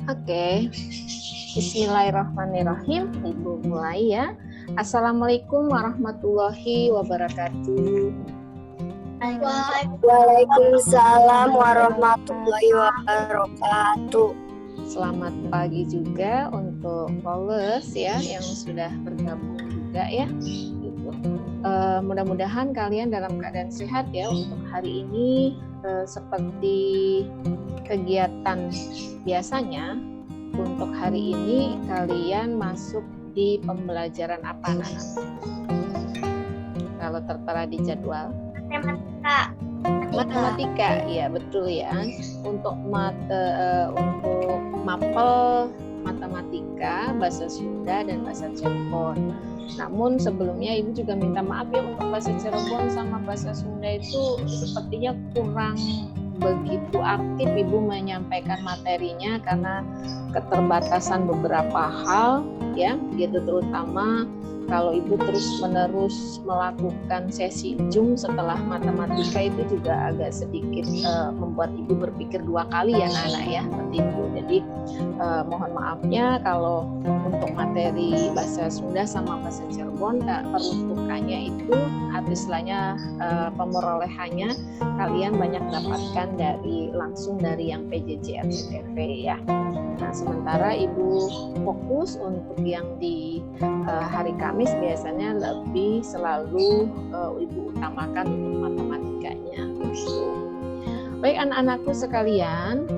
Oke. Bismillahirrahmanirrahim. Ibu mulai ya. Assalamualaikum warahmatullahi wabarakatuh. Waalaikumsalam warahmatullahi wabarakatuh. Selamat pagi juga untuk followers ya yang sudah bergabung juga ya. Mudah-mudahan kalian dalam keadaan sehat ya untuk hari ini. Seperti kegiatan biasanya, untuk hari ini kalian masuk di pembelajaran apa, anak-anak? Kalau tertera di jadwal. Matematika, ya betul ya. Untuk mapel matematika, bahasa Sunda dan bahasa Cirebon. Namun sebelumnya Ibu juga minta maaf ya untuk bahasa Cirebon sama bahasa Sunda itu sepertinya kurang begitu aktif Ibu menyampaikan materinya karena keterbatasan beberapa hal ya, gitu terutama kalau Ibu terus-menerus melakukan sesi Zoom setelah matematika itu juga agak sedikit membuat Ibu berpikir dua kali ya anak-anak ya, seperti itu. Jadi mohon maafnya kalau untuk materi bahasa Sunda sama bahasa Cirebon peruntukannya itu atau istilahnya pemerolehannya kalian banyak dapatkan langsung dari yang PJJ RCTV ya. Nah, sementara Ibu fokus untuk yang di hari Kamis biasanya lebih selalu Ibu utamakan untuk matematikanya. Baik anak-anakku sekalian,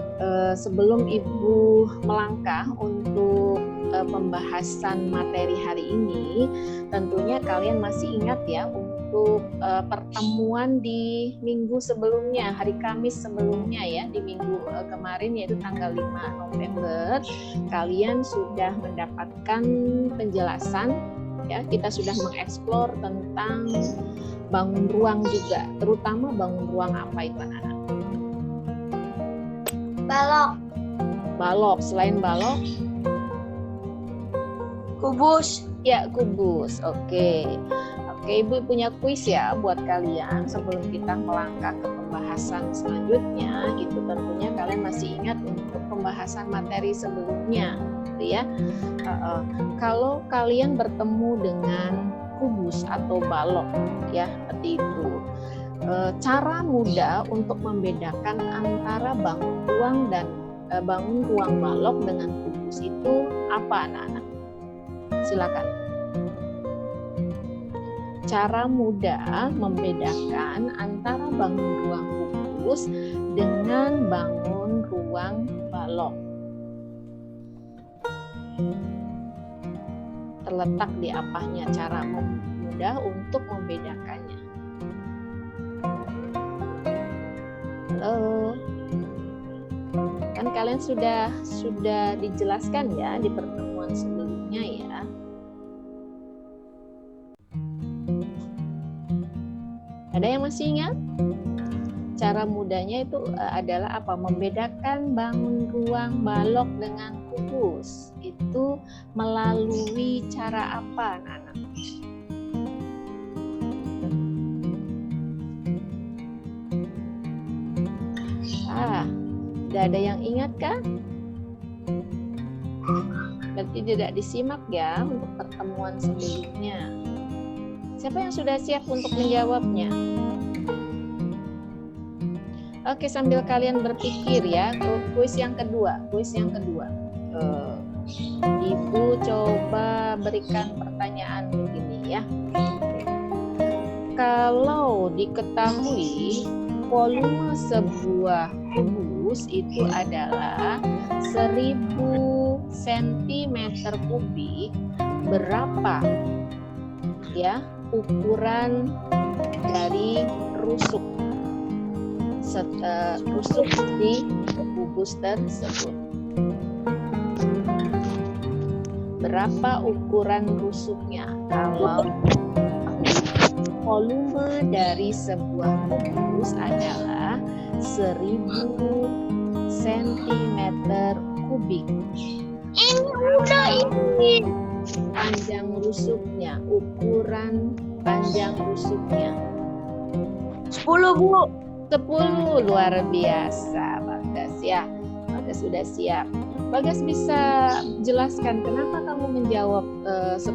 sebelum Ibu melangkah untuk pembahasan materi hari ini, tentunya kalian masih ingat ya untuk pertemuan di minggu sebelumnya, hari Kamis sebelumnya ya, di minggu kemarin yaitu tanggal 5 November, kalian sudah mendapatkan penjelasan ya, kita sudah mengeksplor tentang bangun ruang juga, terutama bangun ruang apa itu anak-anak? Balok, selain balok? Kubus. Ya, kubus. Oke, Ibu punya kuis ya buat kalian sebelum kita melangkah ke pembahasan selanjutnya. Gitu tentunya kalian masih ingat untuk pembahasan materi sebelumnya, gitu ya. Kalau kalian bertemu dengan kubus atau balok, ya seperti itu. Cara mudah untuk membedakan antara bangun ruang balok dengan kubus itu apa, anak-anak? Silakan. Cara mudah membedakan antara bangun ruang kubus dengan bangun ruang balok. Terletak di apanya cara mudah untuk membedakannya? Halo. Kan kalian sudah dijelaskan ya di pertemuan sebelumnya ya. Ada yang masih ingat? Cara mudahnya itu adalah apa? Membedakan bangun ruang balok dengan kubus. Itu melalui cara apa, anak-anak? Tidak ada yang ingat kan? Berarti tidak disimak ya untuk pertemuan sebelumnya. Siapa yang sudah siap untuk menjawabnya? Oke, sambil kalian berpikir ya, kuis yang kedua. Ibu coba berikan pertanyaan begini ya. Kalau diketahui volume sebuah kubus itu adalah 1000 cm3, berapa ya ukuran dari rusuk di kubus tersebut? Berapa ukuran rusuknya? Kalau volume dari sebuah kubus adalah 1000 cm3. Ini panjang rusuknya, ukuran panjang rusuknya 10, Bu. 10, luar biasa, bagus ya. Bagas sudah siap. Bagas bisa jelaskan kenapa kamu menjawab 10?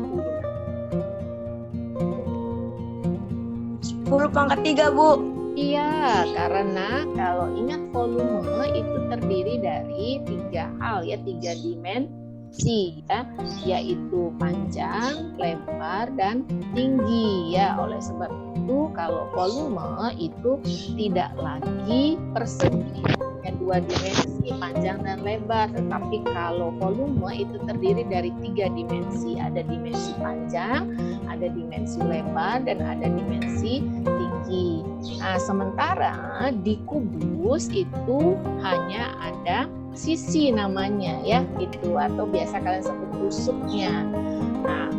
10 pangkat 3, Bu. Iya, karena kalau ingat volume itu terdiri dari 3 hal ya, 3 dimensi ya, yaitu panjang, lebar, dan tinggi ya. Oleh sebab itu kalau volume itu tidak lagi persegi, hanya 2 dimensi, panjang dan lebar, tetapi kalau volume itu terdiri dari 3 dimensi, ada dimensi panjang, ada dimensi lebar, dan ada dimensi tinggi. Nah, sementara di kubus itu hanya ada sisi namanya ya, itu atau biasa kalian sebut tusuknya. Nah,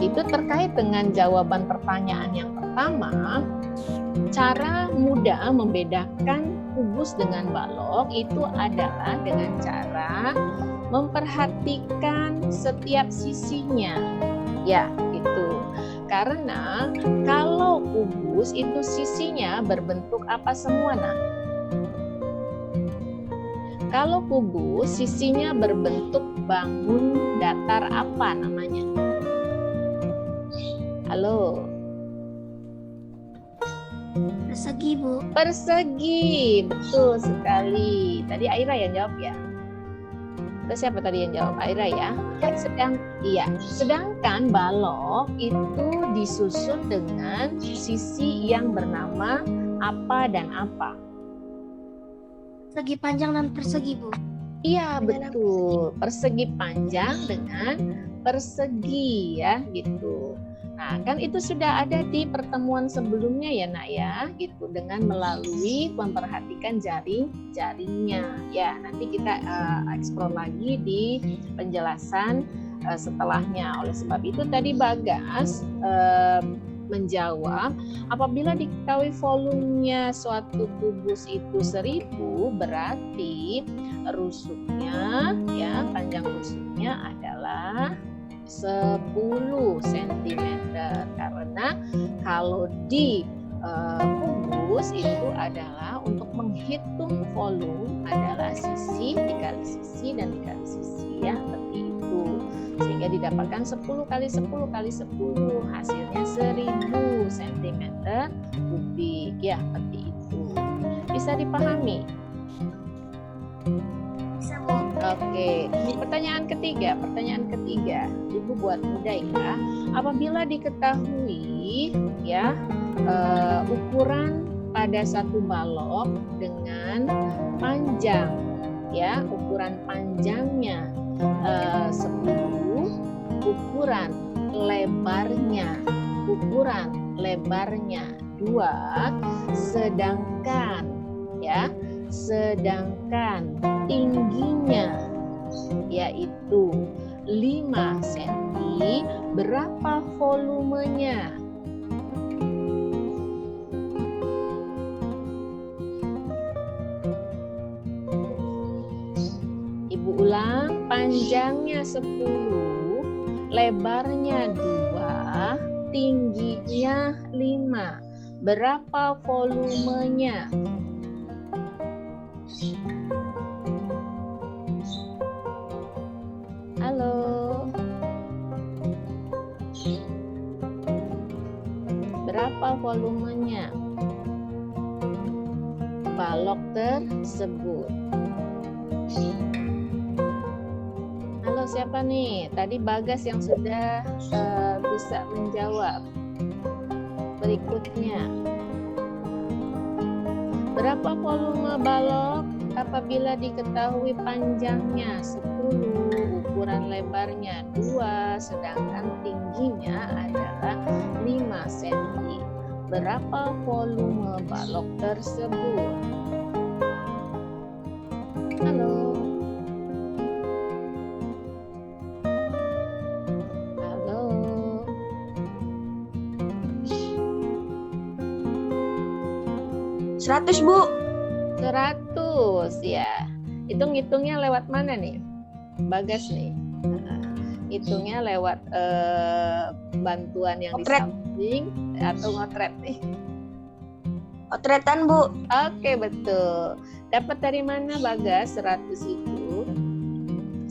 itu terkait dengan jawaban pertanyaan yang pertama. Cara mudah membedakan kubus dengan balok itu adalah dengan cara memperhatikan setiap sisinya. Ya, gitu. Karena kalau kubus itu sisinya berbentuk apa semua, nah? Kalau kubus sisinya berbentuk bangun datar apa namanya? Halo? Persegi, Bu. Persegi, betul sekali. Tadi Aira yang jawab ya? Terus siapa tadi yang jawab? Aira ya. Sedangkan balok itu disusun dengan sisi yang bernama apa dan apa? Persegi panjang dan persegi, Bu. Iya, betul. Persegi panjang dengan persegi ya, gitu. Nah, kan itu sudah ada di pertemuan sebelumnya ya, Nak ya, gitu, dengan melalui memperhatikan jaringnya. Ya, nanti kita eksplor lagi di penjelasan setelahnya. Oleh sebab itu tadi Bagas menjawab, apabila diketahui volumenya suatu kubus itu 1000, berarti rusuknya ya, panjang rusuknya adalah 10 cm, karena kalau di kubus itu adalah untuk menghitung volume adalah sisi dikali sisi dan dikali sisi ya, seperti itu, sehingga didapatkan 10 kali 10 kali 10, hasilnya 1000 cm kubik ya, seperti itu. Bisa dipahami? Oke, pertanyaan ketiga, Ibu buat mudah ya. Apabila diketahui ya ukuran pada satu balok dengan panjang ya, ukuran panjangnya 10, ukuran lebarnya 2, sedangkan tingginya yaitu 5 cm, berapa volumenya? Ibu ulang, panjangnya 10, lebarnya 2, tingginya 5, berapa volumenya? Halo. Berapa volumenya balok tersebut? Halo, siapa nih? Tadi Bagas yang sudah bisa menjawab. Berikutnya, berapa volume balok apabila diketahui panjangnya 10, ukuran lebarnya 2, sedangkan tingginya adalah 5 cm. Berapa volume balok tersebut? Halo. Halo. 100, Bu. 100 ya. Hitung-hitungnya lewat mana nih? Bagas nih. Hitungnya lewat bantuan yang di samping atau ngotret nih? Otretan, Bu. Oke, betul. Dapat dari mana Bagas 100 itu?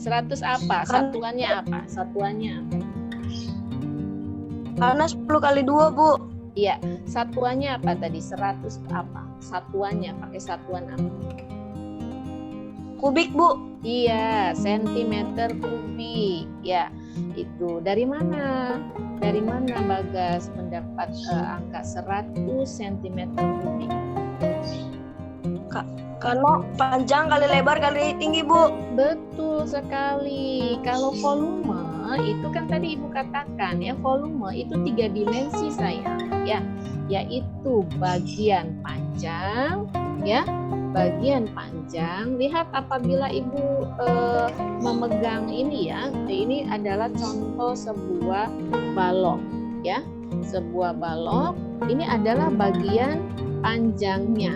100 apa? Satuannya apa? Satuannya apa? Karena 10 kali 2, Bu. Iya, satuannya apa tadi? 100 apa? Satuannya pakai satuan apa? Kubik, Bu. Iya, sentimeter kubik. Ya, itu. Dari mana? Dari mana Bagas mendapat angka 100 cm kubik? Karena panjang kali lebar kali tinggi, Bu. Betul sekali. Kalau volume itu kan tadi Ibu katakan ya, volume itu 3 dimensi sayang ya, yaitu bagian panjang ya, bagian panjang. Lihat apabila Ibu memegang ini ya, ini adalah contoh sebuah balok ya, sebuah balok. Ini adalah bagian panjangnya,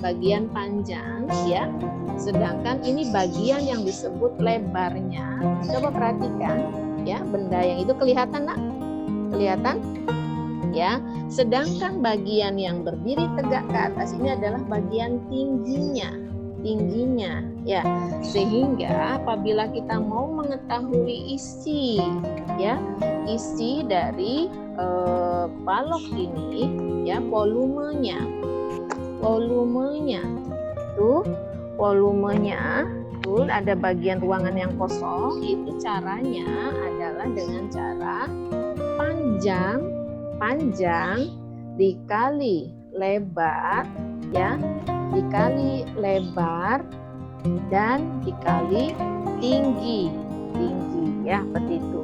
bagian panjang ya, sedangkan ini bagian yang disebut lebarnya. Coba perhatikan ya, benda yang itu kelihatan nak? Kelihatan ya. Sedangkan bagian yang berdiri tegak ke atas ini adalah bagian tingginya ya. Sehingga apabila kita mau mengetahui isi ya, isi dari balok ini ya, volumenya tuh, volumenya tuh ada bagian ruangan yang kosong. Itu caranya adalah dengan cara panjang dikali lebar ya, dikali lebar dan dikali tinggi ya, seperti itu.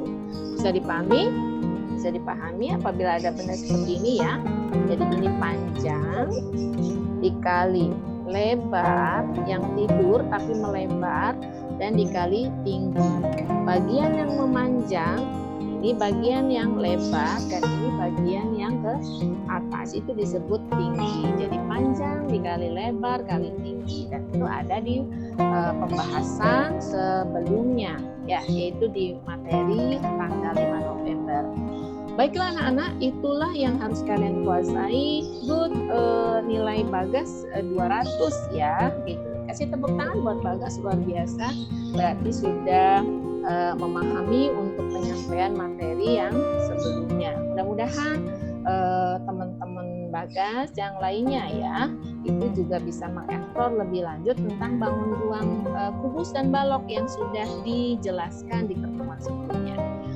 Bisa dipahami apabila ada benda seperti ini ya. Jadi ini panjang dikali lebar yang tidur tapi melebar dan dikali tinggi. Bagian yang memanjang ini bagian yang lebar dan ini bagian yang ke atas, itu disebut tinggi. Jadi panjang dikali lebar kali tinggi, dan itu ada di pembahasan sebelumnya ya, yaitu di materi tanggal 5 November. Baiklah anak-anak, itulah yang harus kalian kuasai. Good, nilai Bagas 200 ya. Gitu. Kasih tepuk tangan buat Bagas, luar biasa. Berarti sudah memahami untuk penyampaian materi yang sebelumnya. Mudah-mudahan teman-teman Bagas yang lainnya ya, itu juga bisa mengeksplor lebih lanjut tentang bangun ruang kubus dan balok yang sudah dijelaskan di pertemuan sebelumnya.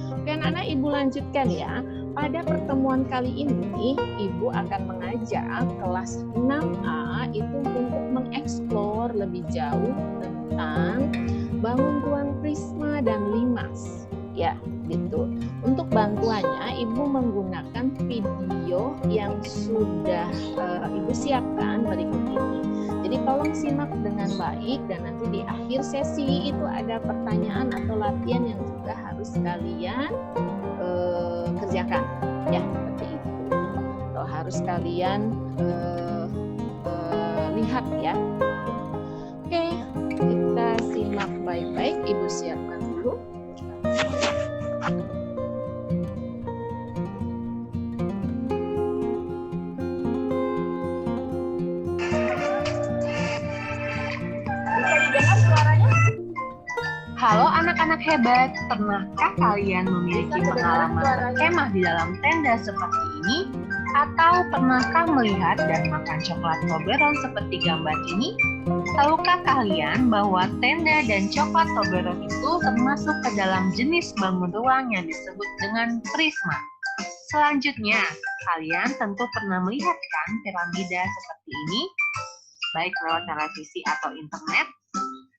Oke anak-anak, Ibu lanjutkan ya. Pada pertemuan kali ini, Ibu akan mengajak kelas 6A itu untuk mengeksplor lebih jauh tentang bangun ruang prisma dan limas. Ya, gitu. Untuk bantuannya, Ibu menggunakan video yang sudah Ibu siapkan berikut ini. Jadi tolong simak dengan baik, dan nanti di akhir sesi itu ada pertanyaan atau latihan yang juga harus kalian kerjakan ya, seperti itu. Atau harus kalian lihat ya. Oke, kita simak baik-baik. Ibu siapkan dulu. Halo anak-anak hebat, pernahkah kalian memiliki pengalaman berkemah di dalam tenda seperti ini? Atau pernahkah melihat dan makan coklat Toblerone seperti gambar ini? Tahukah kalian bahwa tenda dan coklat Toblerone itu termasuk ke dalam jenis bangun ruang yang disebut dengan prisma? Selanjutnya, kalian tentu pernah melihat kan piramida seperti ini, baik lewat televisi atau internet.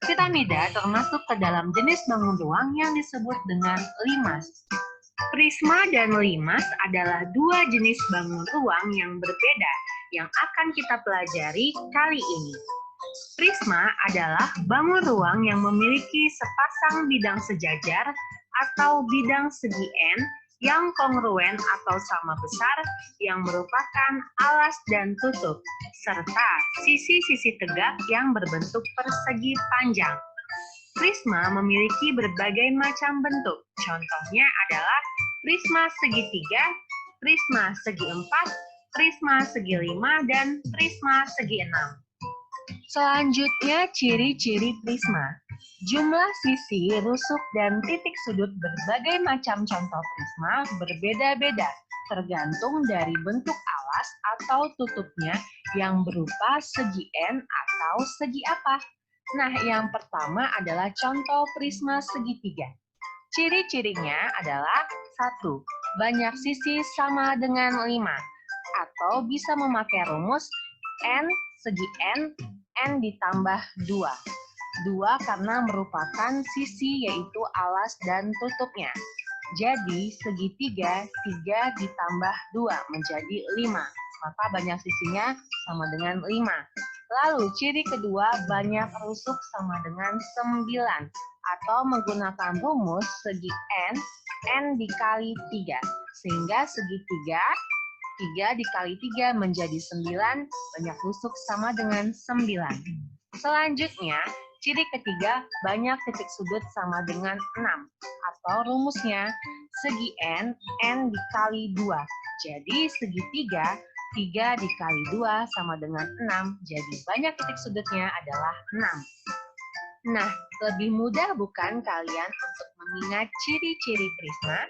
Piramida termasuk ke dalam jenis bangun ruang yang disebut dengan limas. Prisma dan limas adalah dua jenis bangun ruang yang berbeda yang akan kita pelajari kali ini. Prisma adalah bangun ruang yang memiliki sepasang bidang sejajar atau bidang segi N yang kongruen atau sama besar yang merupakan alas dan tutup, serta sisi-sisi tegak yang berbentuk persegi panjang. Prisma memiliki berbagai macam bentuk. Contohnya adalah prisma segitiga, prisma segi 4, prisma segi 5, dan prisma segi 6. Selanjutnya, ciri-ciri prisma. Jumlah sisi, rusuk, dan titik sudut berbagai macam contoh prisma berbeda-beda, tergantung dari bentuk alas atau tutupnya yang berupa segi N atau segi apa. Nah, yang pertama adalah contoh prisma segitiga. Ciri-cirinya adalah 1. Banyak sisi sama dengan 5, atau bisa memakai rumus N segi N ditambah 2. 2 karena merupakan sisi yaitu alas dan tutupnya. Jadi segitiga 3 ditambah 2 menjadi 5. Maka banyak sisinya sama dengan 5. Lalu ciri kedua banyak rusuk sama dengan 9 atau menggunakan rumus segi N dikali 3. Sehingga segitiga 3 dikali 3 menjadi 9, banyak rusuk sama dengan 9. Selanjutnya, ciri ketiga, banyak titik sudut sama dengan 6, atau rumusnya segi N dikali 2. Jadi segitiga 3 dikali 2 sama dengan 6, jadi banyak titik sudutnya adalah 6. Nah, lebih mudah bukan kalian untuk mengingat ciri-ciri prisma?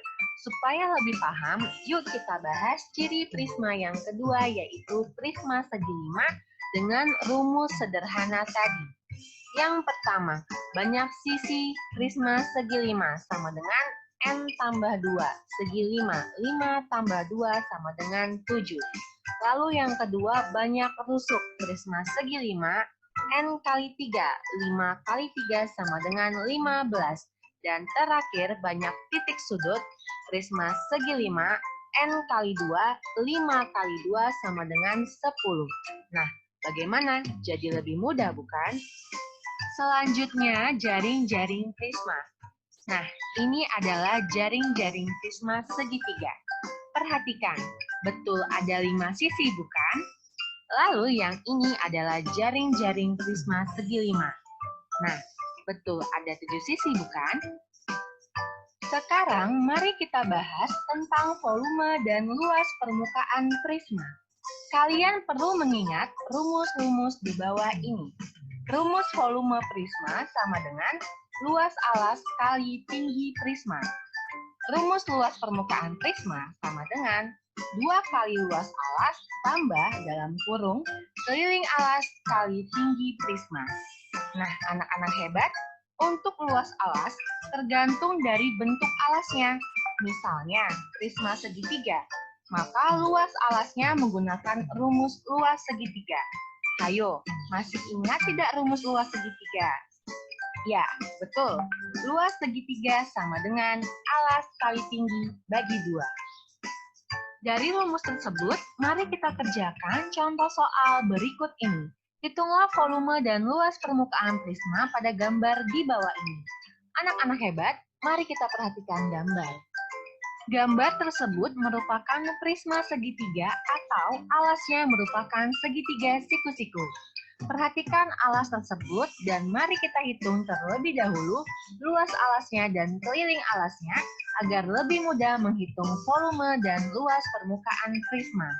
Supaya lebih paham, yuk kita bahas ciri prisma yang kedua, yaitu prisma segi 5 dengan rumus sederhana tadi. Yang pertama, banyak sisi prisma segi 5 sama dengan N tambah 2. Segi 5, 5 tambah 2 sama dengan 7. Lalu yang kedua, banyak rusuk prisma segi 5, N kali 3. 5 kali 3 sama dengan 15. Dan terakhir, banyak titik sudut prisma segi 5, N kali 2, 5 kali 2 sama dengan 10. Nah, bagaimana? Jadi lebih mudah, bukan? Selanjutnya, jaring-jaring prisma. Nah, ini adalah jaring-jaring prisma segitiga. Perhatikan, betul ada 5 sisi, bukan? Lalu yang ini adalah jaring-jaring prisma segi 5. Nah, betul ada 7 sisi, bukan? Sekarang, mari kita bahas tentang volume dan luas permukaan prisma. Kalian perlu mengingat rumus-rumus di bawah ini. Rumus volume prisma sama dengan luas alas kali tinggi prisma. Rumus luas permukaan prisma sama dengan 2 kali luas alas tambah dalam kurung keliling alas kali tinggi prisma. Nah, anak-anak hebat, untuk luas alas tergantung dari bentuk alasnya. Misalnya, prisma segitiga, maka luas alasnya menggunakan rumus luas segitiga. Ayo, masih ingat tidak rumus luas segitiga? Ya, betul. Luas segitiga sama dengan alas kali tinggi bagi 2. Dari rumus tersebut, mari kita kerjakan contoh soal berikut ini. Hitunglah volume dan luas permukaan prisma pada gambar di bawah ini. Anak-anak hebat, mari kita perhatikan gambar. Gambar tersebut merupakan prisma segitiga atau alasnya merupakan segitiga siku-siku. Perhatikan alas tersebut dan mari kita hitung terlebih dahulu luas alasnya dan keliling alasnya agar lebih mudah menghitung volume dan luas permukaan prisma.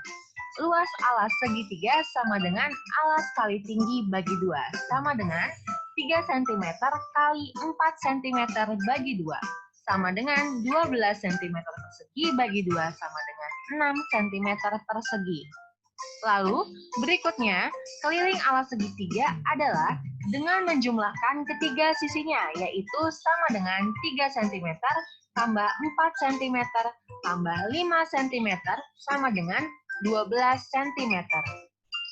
Luas alas segitiga sama dengan alas kali tinggi bagi 2 sama dengan 3 cm kali 4 cm bagi 2. Sama dengan 12 cm persegi bagi 2 sama dengan 6 cm persegi. Lalu, berikutnya, keliling alas segitiga adalah dengan menjumlahkan ketiga sisinya, yaitu sama dengan 3 cm tambah 4 cm tambah 5 cm sama dengan 12 cm.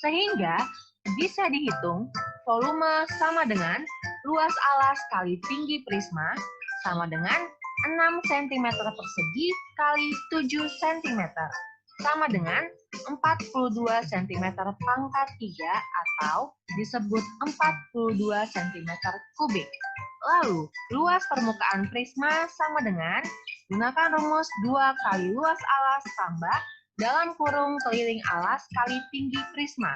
Sehingga bisa dihitung volume sama dengan luas alas kali tinggi prisma sama dengan 6 cm persegi kali 7 cm sama dengan 42 cm pangkat 3 atau disebut 42 cm kubik. Lalu, luas permukaan prisma sama dengan gunakan rumus 2 kali luas alas tambah dalam kurung keliling alas kali tinggi prisma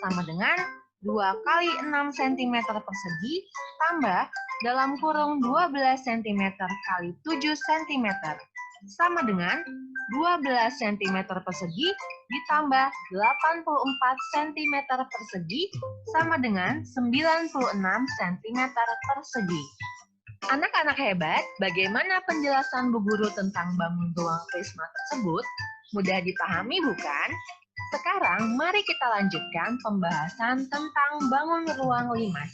sama dengan 2 kali 6 cm persegi tambah dalam kurung 12 cm kali 7 cm sama dengan 12 cm persegi ditambah 84 cm persegi sama dengan 96 cm persegi. Anak-anak hebat, bagaimana penjelasan Bu Guru tentang bangun ruang prisma tersebut? Mudah dipahami bukan? Sekarang mari kita lanjutkan pembahasan tentang bangun ruang limas.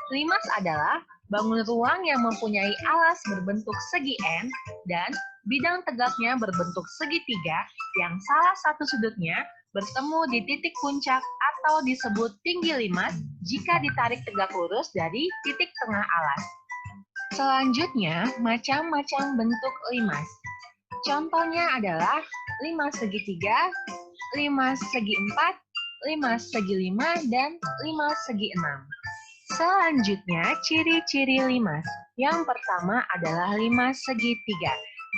Limas adalah bangun ruang yang mempunyai alas berbentuk segi N dan bidang tegaknya berbentuk segitiga yang salah satu sudutnya bertemu di titik puncak atau disebut tinggi limas jika ditarik tegak lurus dari titik tengah alas. Selanjutnya, macam-macam bentuk limas. Contohnya adalah limas segitiga, limas segi 4, limas segi 5, dan limas segi 6. Selanjutnya, ciri-ciri limas. Yang pertama adalah limas segitiga.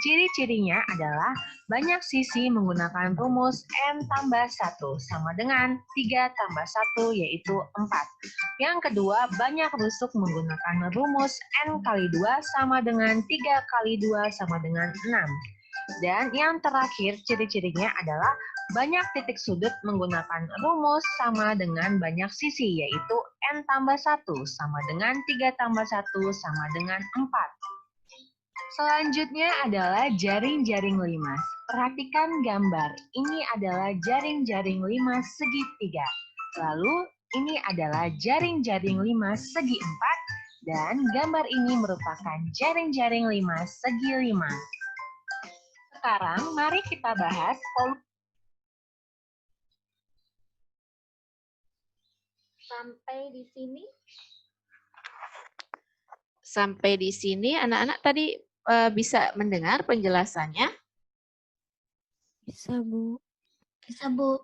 Ciri-cirinya adalah banyak sisi menggunakan rumus N tambah 1 sama dengan 3 tambah 1 yaitu 4. Yang kedua, banyak rusuk menggunakan rumus N kali 2 sama dengan 3 kali 2 sama dengan 6. Dan yang terakhir, ciri-cirinya adalah banyak titik sudut menggunakan rumus sama dengan banyak sisi, yaitu N tambah 1 sama dengan 3 tambah 1 sama dengan 4. Selanjutnya adalah jaring-jaring limas. Perhatikan gambar, ini adalah jaring-jaring limas segitiga. Lalu, ini adalah jaring-jaring limas segi 4, dan gambar ini merupakan jaring-jaring limas segi 5. Sekarang, mari kita bahas volume. Sampai di sini anak-anak tadi bisa mendengar penjelasannya? Bisa, Bu. Bisa, Bu.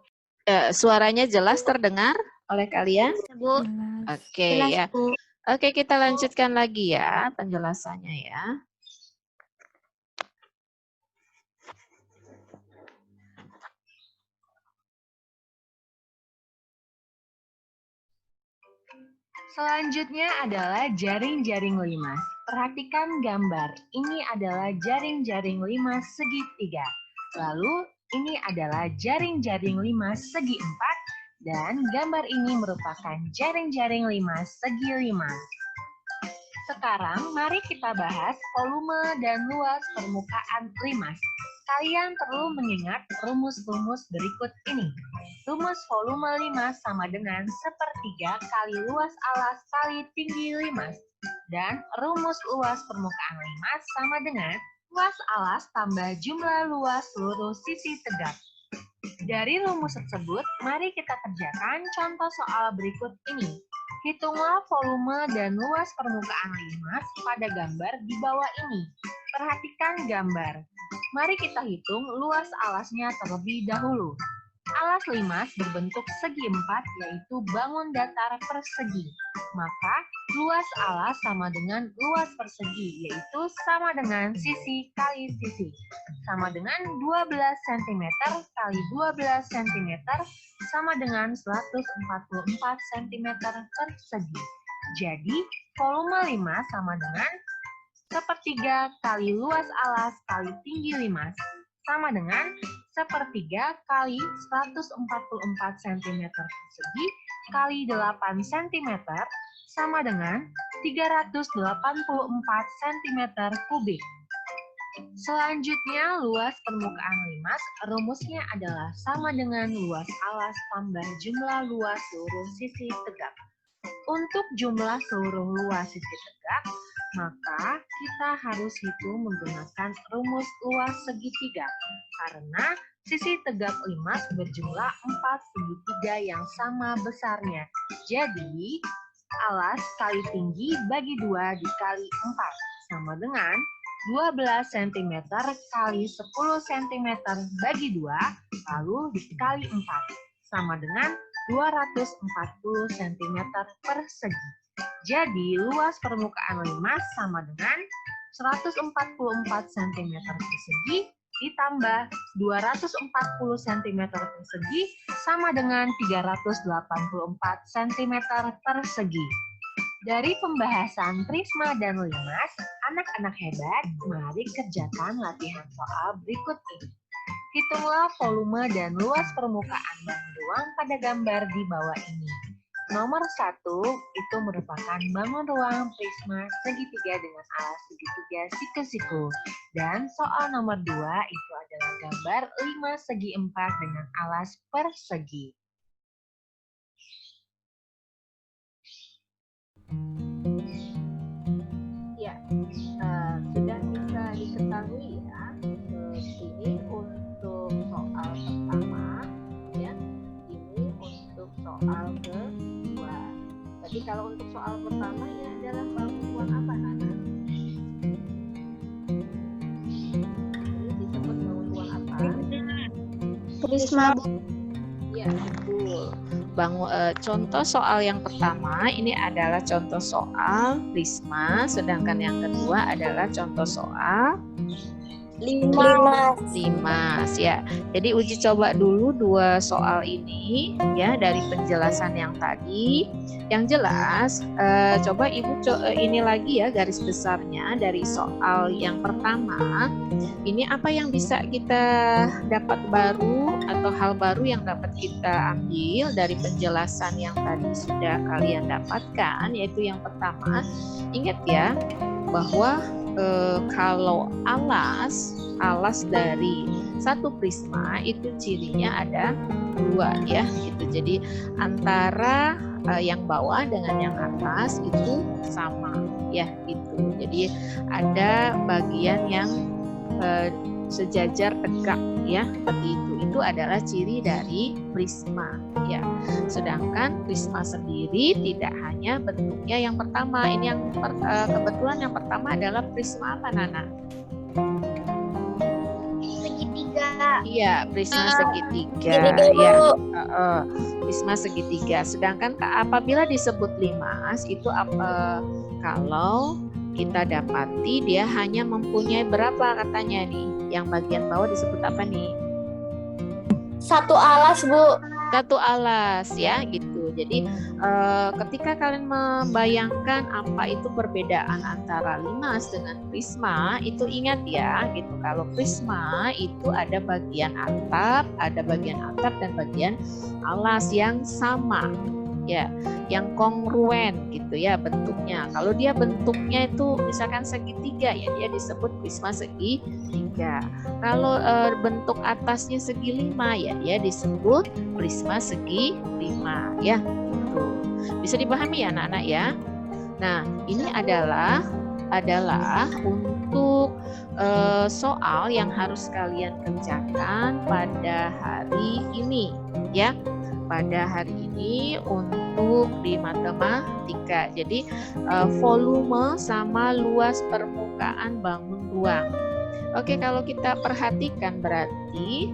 Suaranya jelas terdengar oleh kalian? Bisa, Bu. Oke, Jelas, ya. Bu. Oke, kita lanjutkan lagi ya penjelasannya ya. Selanjutnya adalah jaring-jaring limas. Perhatikan gambar, ini adalah jaring-jaring limas segitiga. Lalu, ini adalah jaring-jaring limas segi 4, dan gambar ini merupakan jaring-jaring limas segi 5. Sekarang, mari kita bahas volume dan luas permukaan limas. Kalian perlu mengingat rumus-rumus berikut ini. Rumus volume limas sama dengan 1/3 kali luas alas kali tinggi limas. Dan rumus luas permukaan limas sama dengan luas alas tambah jumlah luas seluruh sisi tegak. Dari rumus tersebut, mari kita kerjakan contoh soal berikut ini. Hitunglah volume dan luas permukaan limas pada gambar di bawah ini. Perhatikan gambar. Mari kita hitung luas alasnya terlebih dahulu. Alas limas berbentuk segi 4 yaitu bangun datar persegi. Maka luas alas sama dengan luas persegi yaitu sama dengan sisi kali sisi. Sama dengan 12 cm kali 12 cm sama dengan 144 cm persegi. Jadi volume limas sama dengan 1/3 kali luas alas kali tinggi limas sama dengan 1/3 kali 144 cm persegi kali 8 cm sama dengan 384 cm kubik. Selanjutnya, luas permukaan limas, rumusnya adalah sama dengan luas alas tambah jumlah luas seluruh sisi tegak. Untuk jumlah seluruh luas sisi tegak, maka kita harus hitung menggunakan rumus luas segitiga. Karena sisi tegak limas berjumlah 4 segitiga yang sama besarnya. Jadi, alas kali tinggi bagi 2 dikali 4 sama dengan 12 cm kali 10 cm bagi 2 lalu dikali 4 sama dengan 240 cm persegi. Jadi luas permukaan limas sama dengan 144 cm persegi ditambah 240 cm persegi sama dengan 384 cm persegi. Dari pembahasan Prisma dan Limas, anak-anak hebat, mari kerjakan latihan soal berikut ini. Hitunglah volume dan luas permukaan bangun ruang pada gambar di bawah ini. Nomor 1 itu merupakan bangun ruang prisma segitiga dengan alas segitiga siku-siku. Dan soal nomor 2 itu adalah gambar 5 segi 4 dengan alas persegi. Ya, sudah bisa diketahui ya. Ini untuk soal pertama, ya. Ini untuk soal kedua. Jadi kalau untuk soal pertama ini adalah bangun apa, Nana? Ini disebut bangun apa? Prisma. Ya, betul. Contoh soal yang pertama ini adalah contoh soal prisma, sedangkan yang kedua adalah contoh soal limas ya. Jadi uji coba dulu dua soal ini ya dari penjelasan yang tadi. Yang jelas coba Ibu ini lagi ya garis besarnya dari soal yang pertama. Ini apa yang bisa kita dapat baru atau hal baru yang dapat kita ambil dari penjelasan yang tadi sudah kalian dapatkan, yaitu yang pertama, ingat ya bahwa kalau alas dari satu prisma itu cirinya ada dua ya gitu. Jadi antara yang bawah dengan yang atas itu sama ya gitu. Jadi ada bagian yang sejajar tegak ya seperti itu. Itu adalah ciri dari prisma ya. Sedangkan prisma sendiri tidak hanya bentuknya yang pertama. Ini yang kebetulan yang pertama adalah prisma apa, Nana? Segitiga. Iya, prisma segitiga ya. Prisma segitiga. Sedangkan apabila disebut limas itu kalau kita dapati dia hanya mempunyai berapa katanya nih? Yang bagian bawah disebut apa nih? Satu alas, Bu. Satu alas ya gitu. Jadi ketika kalian membayangkan apa itu perbedaan antara limas dengan prisma, itu ingat ya gitu. Kalau prisma itu ada bagian atap dan bagian alas yang sama. Ya, yang kongruen gitu ya bentuknya. Kalau dia bentuknya itu misalkan segitiga ya dia disebut prisma segitiga. Kalau bentuk atasnya segi 5 ya dia disebut prisma segi 5 ya. Gitu. Bisa dipahami ya anak-anak ya. Nah, ini adalah untuk soal yang harus kalian kerjakan pada hari ini ya. Pada hari ini untuk di matematika. Jadi volume sama luas permukaan bangun ruang. Oke, kalau kita perhatikan berarti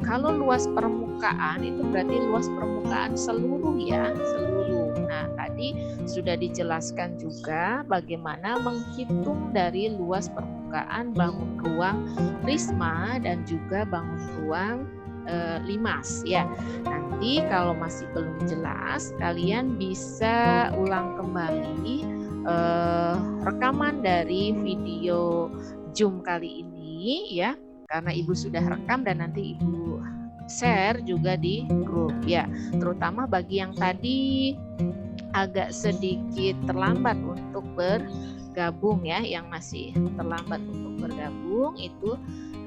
kalau luas permukaan itu berarti luas permukaan seluruh ya, seluruh. Nah, tadi sudah dijelaskan juga bagaimana menghitung dari luas permukaan bangun ruang prisma dan juga bangun ruang limas ya. Nanti kalau masih belum jelas kalian bisa ulang kembali rekaman dari video Zoom kali ini ya, karena Ibu sudah rekam dan nanti Ibu share juga di grup ya, terutama bagi yang tadi agak sedikit terlambat untuk bergabung ya, yang masih terlambat untuk bergabung itu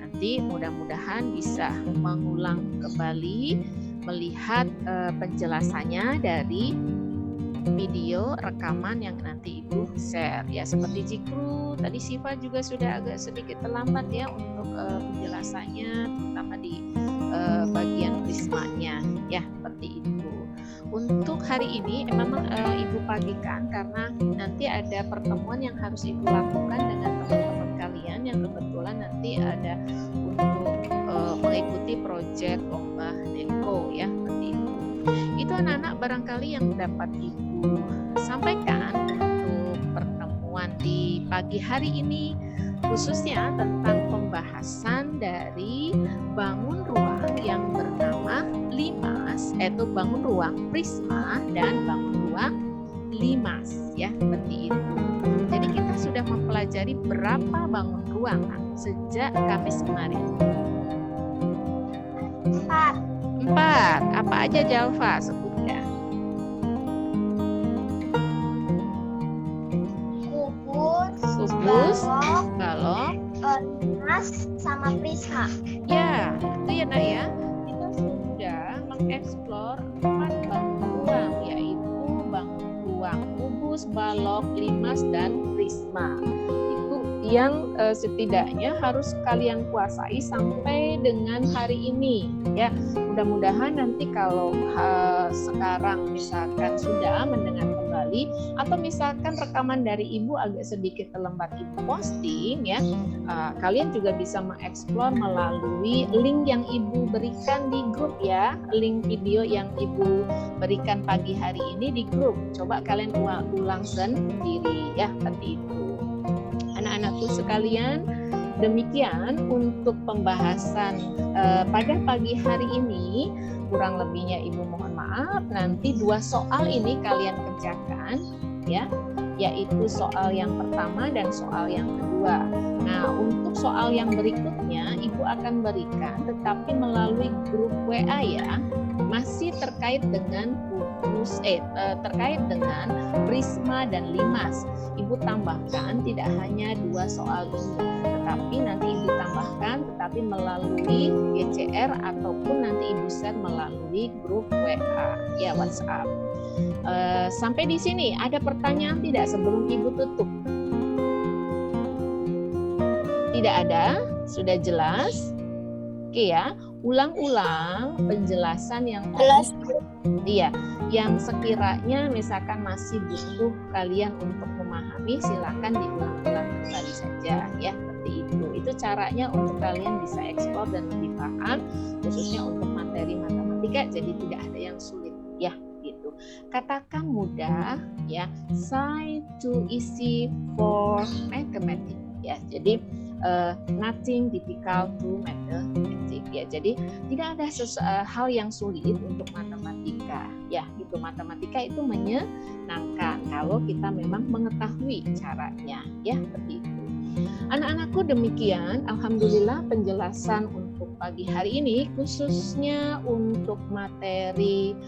nanti mudah-mudahan bisa mengulang kembali melihat penjelasannya dari video rekaman yang nanti Ibu share ya, seperti Jikru tadi Siva juga sudah agak sedikit terlambat ya untuk penjelasannya terutama di bagian prismanya ya, seperti itu. Untuk hari ini memang Ibu pagikan karena nanti ada pertemuan yang harus Ibu lakukan dengan teman-teman kalian yang kebetulan nanti ada untuk mengikuti proyek lomba Neko ya, seperti itu. Itu anak-anak barangkali yang dapat Ibu sampaikan untuk pertemuan di pagi hari ini, khususnya tentang pembahasan dari bangun ruang yang bernama limas, yaitu bangun ruang prisma dan bangun ruang limas, ya, seperti itu. Jadi kita sudah mempelajari berapa bangun ruang sejak Kamis kemarin. 4. Apa aja Jalfa? Sebutkan. Kubus, balok, limas, sama prisma. ya, itu ya nak ya. Kita sudah mengeksplor 4 bangun ruang, yaitu bangun ruang kubus, balok, limas, dan prisma. Itu yang setidaknya harus kalian kuasai sampai dengan hari ini, ya. Mudah-mudahan nanti kalau sekarang misalkan sudah mendengar kembali atau misalkan rekaman dari ibu agak sedikit terlambat ibu posting, ya, kalian juga bisa mengeksplor melalui link yang ibu berikan di grup, ya, link video yang ibu berikan pagi hari ini di grup. Coba kalian ulang sendiri, ya, seperti itu. Anak-anakku sekalian, demikian untuk pembahasan pada pagi hari ini. Kurang lebihnya ibu mohon maaf. Nanti 2 soal ini kalian kerjakan, ya, yaitu soal yang pertama dan soal yang kedua. Nah, untuk soal yang berikutnya ibu akan berikan, tetapi melalui grup WA, ya, masih terkait dengan terkait dengan prisma dan limas. Ibu tambahkan tidak hanya 2 soal ini, tetapi nanti ibu tambahkan tetapi melalui GCR ataupun nanti ibu share melalui grup WA, ya, WhatsApp. Sampai di sini ada pertanyaan tidak sebelum ibu tutup? Tidak ada? Sudah jelas? Oke, ya. Ulang-ulang penjelasan yang Jelas. Iya, yang sekiranya misalkan masih butuh kalian untuk memahami, silakan diulang-ulang kembali saja, ya, seperti itu. Itu caranya untuk kalian bisa eksplor dan lebih paham, khususnya untuk materi matematika, jadi tidak ada yang sulit, ya, gitu. Katakan mudah, ya, science too easy for mathematics, ya. Jadi nothing difficult to mathematics, ya. Jadi tidak ada hal yang sulit untuk matematika, ya, gitu. Matematika itu menyenangkan kalau kita memang mengetahui caranya, ya, seperti itu. Anak-anakku, demikian alhamdulillah penjelasan untuk pagi hari ini, khususnya untuk materi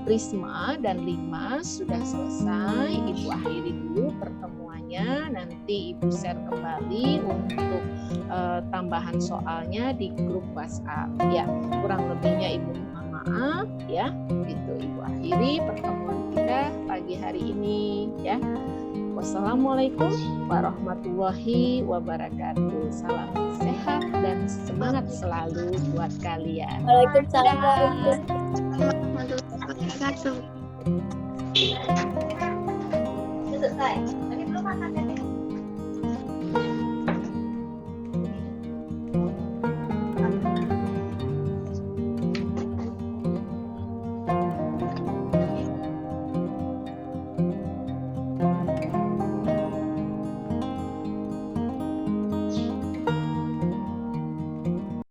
prisma dan limas sudah selesai. Ibu akhiri dulu pertemuannya, nanti ibu share kembali untuk tambahan soalnya di grup WhatsApp, ya. Kurang lebihnya ibu mohon maaf, ya, itu ibu akhiri pertemuan kita pagi hari ini, ya. Wassalamualaikum warahmatullahi wabarakatuh. Salam sehat dan semangat selalu buat kalian. Waalaikumsalam. Selesai. Tadi belum makan.